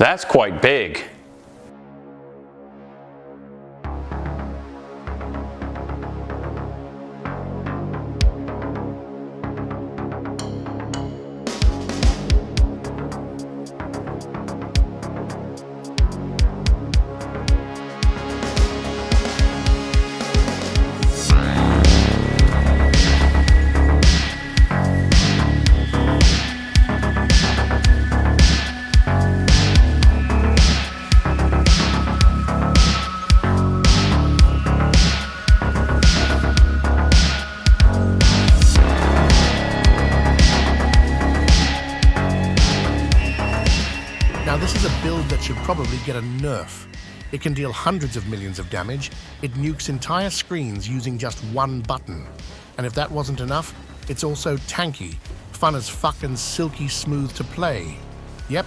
That's quite big. Now this is a build that should probably get a nerf. It can deal hundreds of millions of damage, it nukes entire screens using just one button. And if that wasn't enough, it's also tanky, fun as fuck and silky smooth to play. Yep,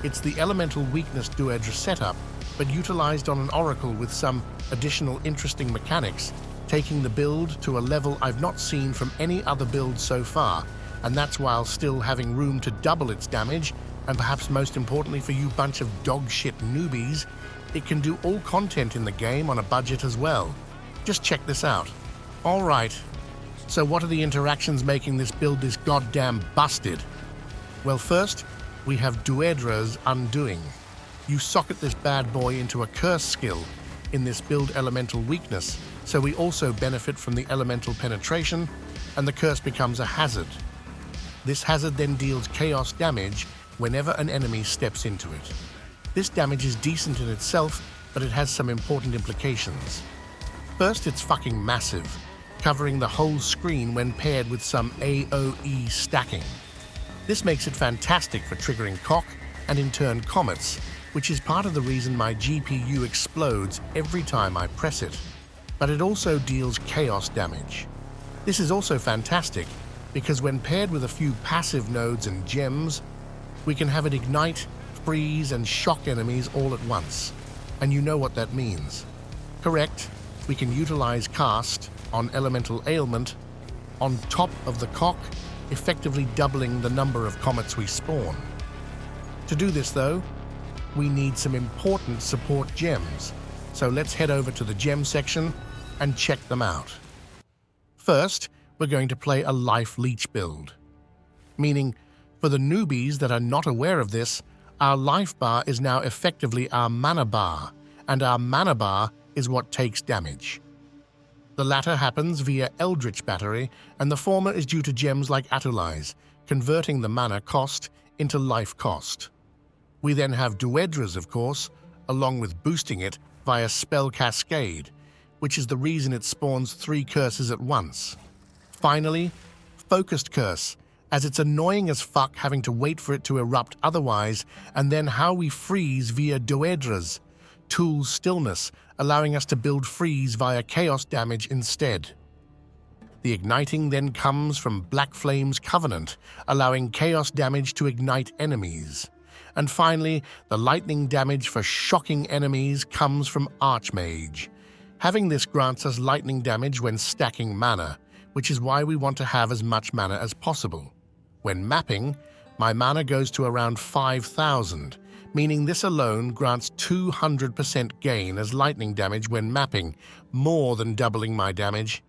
it's the elemental weakness Doedre setup, but utilized on an oracle with some additional interesting mechanics, taking the build to a level I've not seen from any other build so far, and that's while still having room to double its damage. And perhaps most importantly for you bunch of dogshit newbies, it can do all content in the game on a budget as well. Just check this out. Alright, so what are the interactions making this build this goddamn busted? Well, first, we have Doedre's Undoing. You socket this bad boy into a curse skill in this build elemental weakness, so we also benefit from the elemental penetration, and the curse becomes a hazard. This hazard then deals chaos damage whenever an enemy steps into it. This damage is decent in itself, but it has some important implications. First, it's fucking massive, covering the whole screen when paired with some AoE stacking. This makes it fantastic for triggering cock and in turn comets, which is part of the reason my GPU explodes every time I press it. But it also deals chaos damage. This is also fantastic because when paired with a few passive nodes and gems, we can have it ignite, freeze, and shock enemies all at once. And you know what that means. Correct, we can utilize cast on elemental ailment on top of the cock, effectively doubling the number of comets we spawn. To do this though, we need some important support gems. So let's head over to the gem section and check them out. First, we're going to play a life leech build. Meaning, for the newbies that are not aware of this, our life bar is now effectively our mana bar, and our mana bar is what takes damage. The latter happens via Eldritch Battery, and the former is due to gems like Atulize, converting the mana cost into life cost. We then have Doedre's, of course, along with boosting it via Spell Cascade, which is the reason it spawns 3 curses at once. Finally, Focused Curse, as it's annoying as fuck having to wait for it to erupt otherwise, and then how we freeze via Doedre's, Tool's Stillness, allowing us to build freeze via chaos damage instead. The igniting then comes from Black Flame's Covenant, allowing chaos damage to ignite enemies. And finally, the lightning damage for shocking enemies comes from Archmage. Having this grants us lightning damage when stacking mana, which is why we want to have as much mana as possible. When mapping, my mana goes to around 5,000, meaning this alone grants 200% gain as lightning damage when mapping, more than doubling my damage.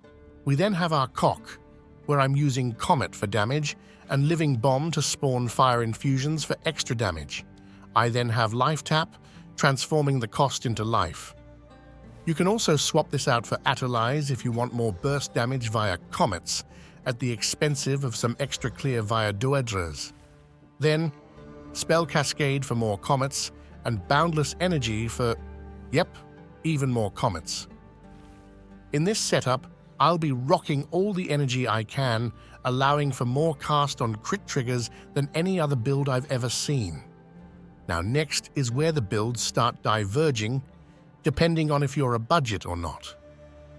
We then have our cock, where I'm using Comet for damage and Living Bomb to spawn fire infusions for extra damage. I then have Life Tap, transforming the cost into life. You can also swap this out for Atulize if you want more burst damage via comets, at the expense of some extra clear via Doedre's. Then, Spell Cascade for more comets, and Boundless Energy for, yep, even more comets. In this setup, I'll be rocking all the energy I can, allowing for more cast on crit triggers than any other build I've ever seen. Now next is where the builds start diverging, depending on if you're a budget or not.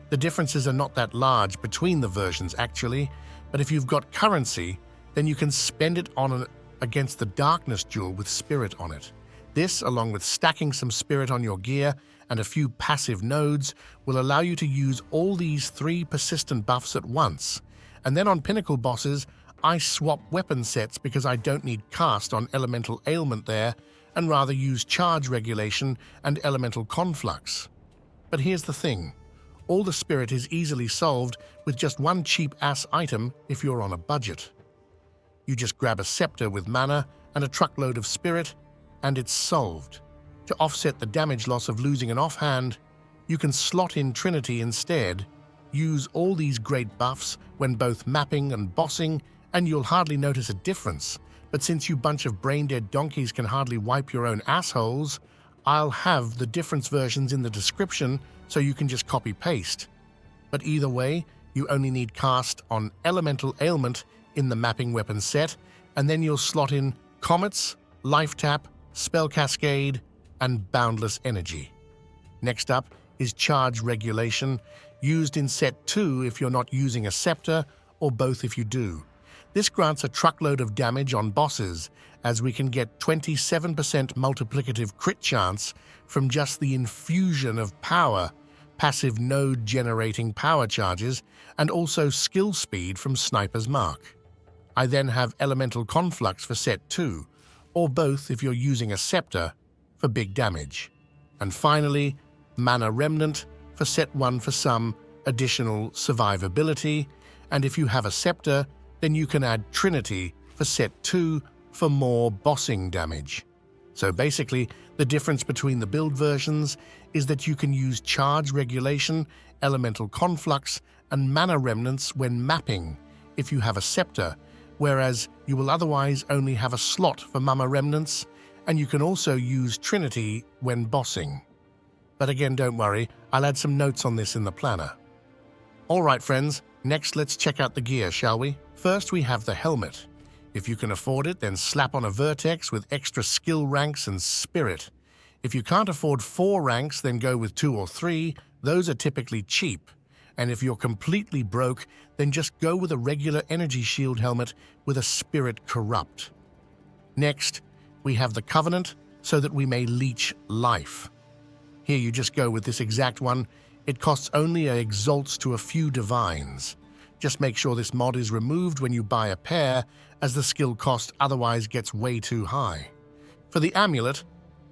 The differences are not that large between the versions actually, but if you've got currency, then you can spend it on against the Darkness Jewel with Spirit on it. This, along with stacking some Spirit on your gear and a few passive nodes, will allow you to use all these 3 persistent buffs at once. And then on Pinnacle bosses, I swap weapon sets because I don't need cast on Elemental Ailment there, and rather use charge regulation and elemental conflux. But here's the thing. All the spirit is easily solved with just one cheap-ass item if you're on a budget. You just grab a scepter with mana and a truckload of spirit, and it's solved. To offset the damage loss of losing an offhand, you can slot in Trinity instead. Use all these great buffs when both mapping and bossing, and you'll hardly notice a difference. But since you bunch of brain-dead donkeys can hardly wipe your own assholes, I'll have the difference versions in the description so you can just copy-paste. But either way, you only need cast on Elemental Ailment in the mapping weapon set, and then you'll slot in Comets, Life Tap, Spell Cascade, and Boundless Energy. Next up is Charge Regulation, used in set 2 if you're not using a scepter, or both if you do. This grants a truckload of damage on bosses, as we can get 27% multiplicative crit chance from just the infusion of power, passive node generating power charges, and also skill speed from Sniper's Mark. I then have Elemental Conflux for set 2, or both if you're using a scepter, for big damage. And finally, Mana Remnant for set 1 for some additional survivability, and if you have a scepter, then you can add Trinity for set 2 for more bossing damage. So basically, the difference between the build versions is that you can use charge regulation, elemental conflux, and mana remnants when mapping if you have a scepter, whereas you will otherwise only have a slot for mana remnants, and you can also use Trinity when bossing. But again, don't worry, I'll add some notes on this in the planner. Alright friends, next let's check out the gear, shall we? First we have the helmet. If you can afford it, then slap on a vertex with extra skill ranks and spirit. If you can't afford 4 ranks, then go with 2 or 3, those are typically cheap. And if you're completely broke, then just go with a regular energy shield helmet with a spirit corrupt. Next, we have the Covenant, so that we may leech life. Here you just go with this exact one. It costs only a exalts to a few divines. Just make sure this mod is removed when you buy a pair, as the skill cost otherwise gets way too high. For the amulet,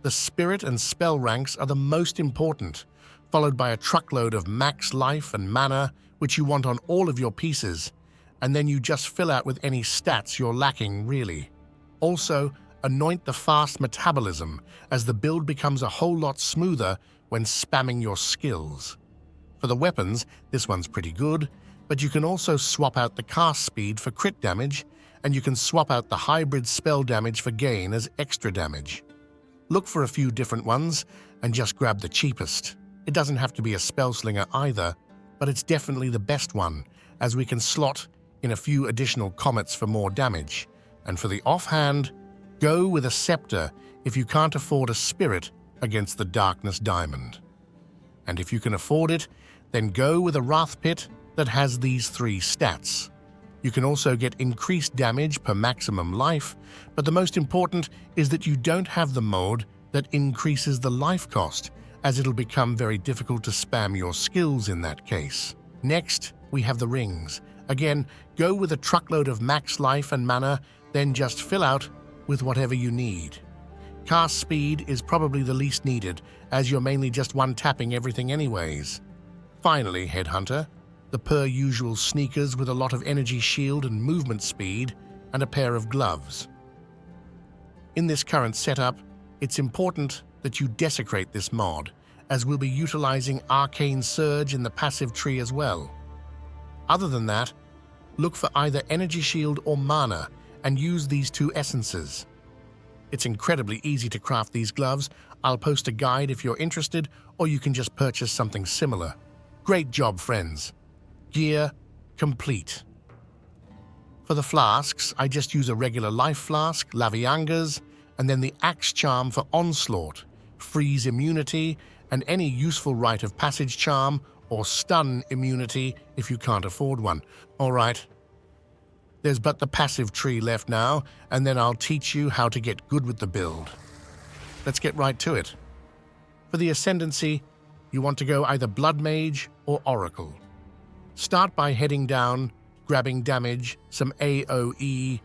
the spirit and spell ranks are the most important, followed by a truckload of max life and mana, which you want on all of your pieces, and then you just fill out with any stats you're lacking, really. Also, anoint the fast metabolism, as the build becomes a whole lot smoother when spamming your skills. For the weapons, this one's pretty good, but you can also swap out the cast speed for crit damage, and you can swap out the hybrid spell damage for gain as extra damage. Look for a few different ones, and just grab the cheapest. It doesn't have to be a spell slinger either, but it's definitely the best one, as we can slot in a few additional comets for more damage. And for the offhand, go with a scepter if you can't afford a spirit against the Darkness Diamond. And if you can afford it, then go with a Wrath Pit that has these 3 stats. You can also get increased damage per maximum life, but the most important is that you don't have the mode that increases the life cost, as it'll become very difficult to spam your skills in that case. Next, we have the rings. Again, go with a truckload of max life and mana, then just fill out with whatever you need. Cast speed is probably the least needed, as you're mainly just one-tapping everything anyways. Finally, Headhunter, the per-usual sneakers with a lot of energy shield and movement speed, and a pair of gloves. In this current setup, it's important that you desecrate this mod, as we'll be utilizing Arcane Surge in the passive tree as well. Other than that, look for either energy shield or mana, and use these 2 essences. It's incredibly easy to craft these gloves. I'll post a guide if you're interested, or you can just purchase something similar. Great job, friends. Gear complete. For the flasks, I just use a regular life flask, Laviangas, and then the Axe Charm for Onslaught, Freeze Immunity, and any useful rite of passage charm or stun immunity if you can't afford one. Alright, there's but the passive tree left now, and then I'll teach you how to get good with the build. Let's get right to it. For the Ascendancy, you want to go either Blood Mage or Oracle. Start by heading down, grabbing damage, some AoE,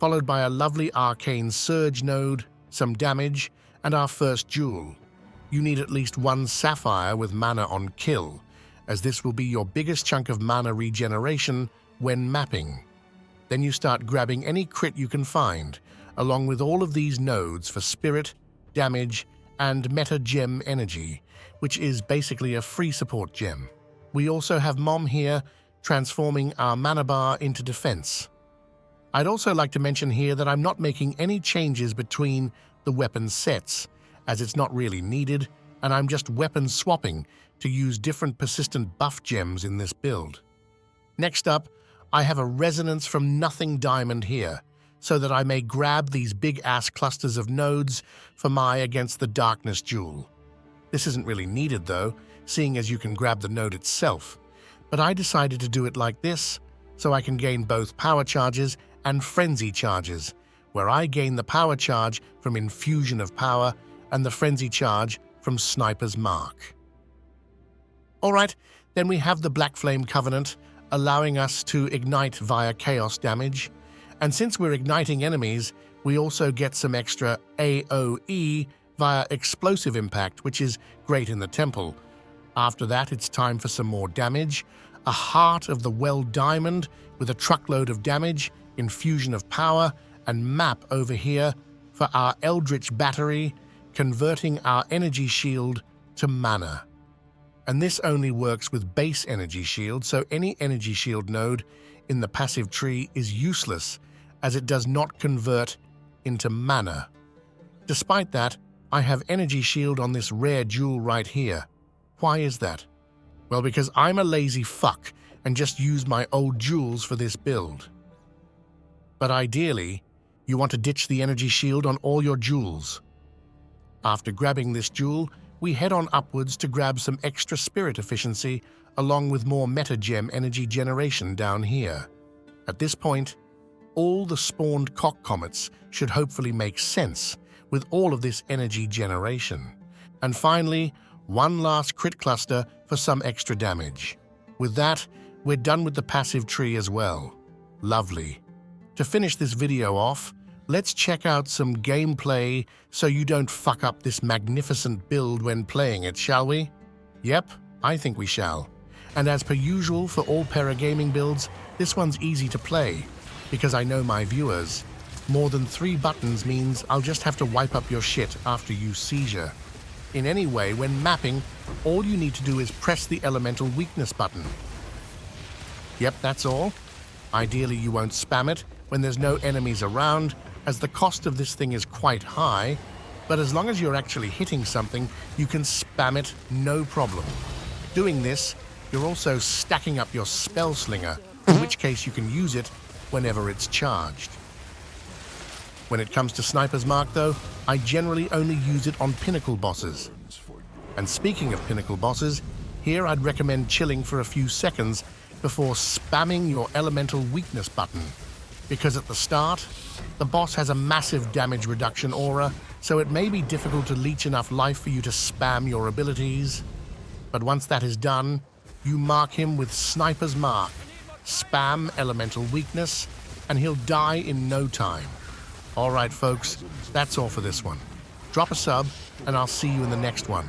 followed by a lovely Arcane Surge node, some damage, and our first jewel. You need at least 1 sapphire with mana on kill, as this will be your biggest chunk of mana regeneration when mapping. Then you start grabbing any crit you can find, along with all of these nodes for spirit, damage, and meta gem energy, which is basically a free support gem. We also have Mom here, transforming our mana bar into defense. I'd also like to mention here that I'm not making any changes between the weapon sets, as it's not really needed, and I'm just weapon swapping to use different persistent buff gems in this build. Next up, I have a resonance from nothing diamond here, so that I may grab these big-ass clusters of nodes for my Against the Darkness jewel. This isn't really needed though, seeing as you can grab the node itself, but I decided to do it like this, so I can gain both power charges and frenzy charges, where I gain the power charge from Infusion of Power and the frenzy charge from Sniper's Mark. Alright, then we have the Black Flame Covenant, allowing us to ignite via chaos damage, and since we're igniting enemies, we also get some extra AoE via explosive impact, which is great in the temple. After that, it's time for some more damage, a Heart of the Well Diamond with a truckload of damage, Infusion of Power, and map over here for our Eldritch Battery, converting our energy shield to mana. And this only works with base energy shield, so any energy shield node in the passive tree is useless, as it does not convert into mana. Despite that, I have energy shield on this rare jewel right here. Why is that? Well, because I'm a lazy fuck and just use my old jewels for this build. But ideally, you want to ditch the energy shield on all your jewels. After grabbing this jewel, we head on upwards to grab some extra spirit efficiency along with more meta gem energy generation down here. At this point, all the spawned cock comets should hopefully make sense with all of this energy generation. And finally, one last crit cluster for some extra damage. With that, we're done with the passive tree as well. Lovely. To finish this video off, let's check out some gameplay so you don't fuck up this magnificent build when playing it, shall we? Yep, I think we shall. And as per usual for all Paragaming builds, this one's easy to play, because I know my viewers. More than 3 buttons means I'll just have to wipe up your shit after you seizure. In any way, when mapping, all you need to do is press the elemental weakness button. Yep, that's all. Ideally, you won't spam it when there's no enemies around, as the cost of this thing is quite high, but as long as you're actually hitting something, you can spam it no problem. Doing this, you're also stacking up your spell slinger, in which case you can use it whenever it's charged. When it comes to Sniper's Mark though, I generally only use it on pinnacle bosses. And speaking of pinnacle bosses, here I'd recommend chilling for a few seconds before spamming your elemental weakness button, because at the start, the boss has a massive damage reduction aura, so it may be difficult to leech enough life for you to spam your abilities. But once that is done, you mark him with Sniper's Mark, spam elemental weakness, and he'll die in no time. Alright folks, that's all for this one. Drop a sub, and I'll see you in the next one.